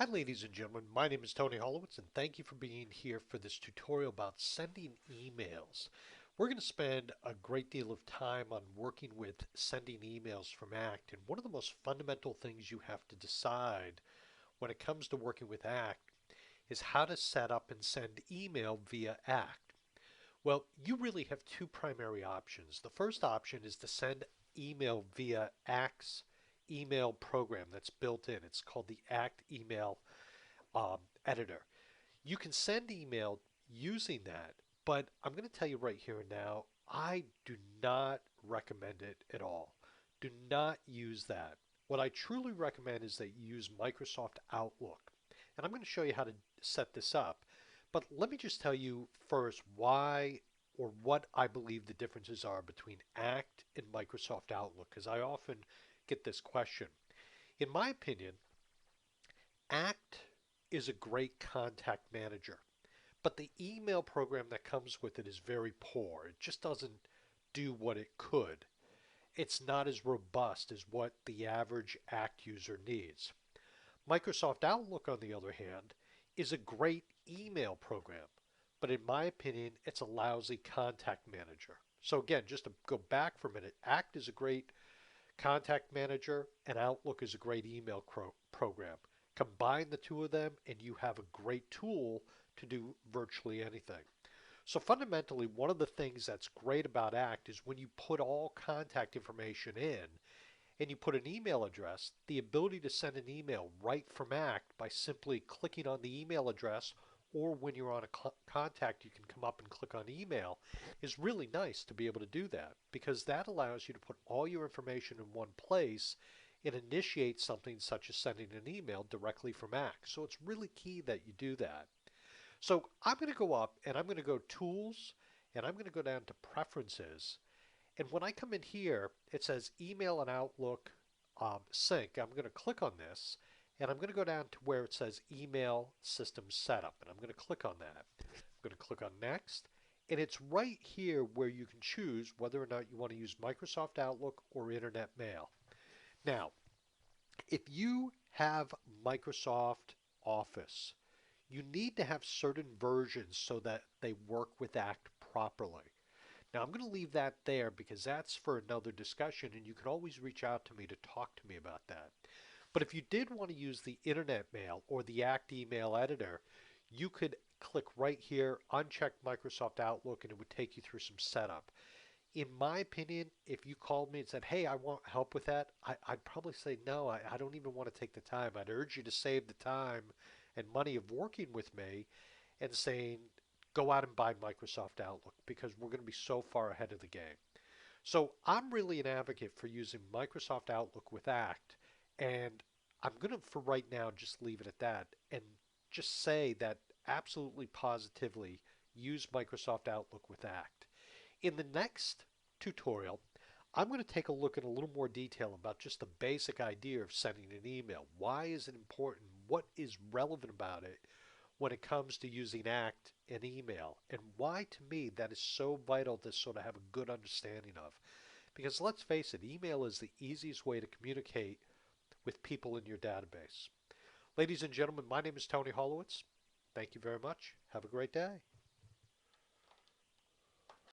Hi ladies and gentlemen, my name is Tony Holowitz and thank you for being here for this tutorial about sending emails. We're going to spend a great deal of time on working with sending emails from ACT, and one of the most fundamental things you have to decide when it comes to working with ACT is how to set up and send email via ACT. Well, you really have two primary options. The first option is to send email via ACT's email program that's built in. It's called the ACT email um, editor. You can send email using that, but I'm going to tell you right here and now, I do not recommend it at all. Do not use that. What I truly recommend is that you use Microsoft Outlook. And I'm going to show you how to set this up. But let me just tell you first why or what I believe the differences are between ACT and Microsoft Outlook, because I often get this question. In my opinion, ACT is a great contact manager, but the email program that comes with it is very poor. It just doesn't do what it could. It's not as robust as what the average ACT user needs. Microsoft Outlook, on the other hand, is a great email program, but in my opinion, it's a lousy contact manager. So again, just to go back for a minute, ACT is a great contact manager and Outlook is a great email program. Combine the two of them and you have a great tool to do virtually anything. So fundamentally, one of the things that's great about ACT is when you put all contact information in and you put an email address, the ability to send an email right from ACT by simply clicking on the email address, or when you're on a contact, you can come up and click on email, is really nice to be able to do that because that allows you to put all your information in one place and initiate something such as sending an email directly from ACT. So it's really key that you do that. So I'm going to go up and I'm going to go Tools and I'm going to go down to Preferences. And when I come in here, it says Email and Outlook Sync. I'm going to click on this and I'm going to go down to where it says Email System Setup. And I'm going to click on that. I'm going to click on Next. And it's right here where you can choose whether or not you want to use Microsoft Outlook or Internet Mail. Now, if you have Microsoft Office, you need to have certain versions so that they work with ACT properly. Now, I'm going to leave that there because that's for another discussion, and you can always reach out to me to talk to me about that. But if you did want to use the Internet Mail or the ACT email editor, you could click right here, uncheck Microsoft Outlook, and it would take you through some setup. In my opinion, if you called me and said, hey, I want help with that, I'd probably say, no, I don't even want to take the time. I'd urge you to save the time and money of working with me and saying, go out and buy Microsoft Outlook because we're going to be so far ahead of the game. So I'm really an advocate for using Microsoft Outlook with ACT, and I'm going to, for right now, just leave it at that and just say that absolutely positively use Microsoft Outlook with ACT. In the next tutorial, I'm going to take a look at a little more detail about just the basic idea of sending an email. Why is it important? What is relevant about it when it comes to using ACT and email? And why, to me, that is so vital to sort of have a good understanding of. Because let's face it, email is the easiest way to communicate with people in your database. Ladies and gentlemen, my name is Tony Holowitz. Thank you very much. Have a great day.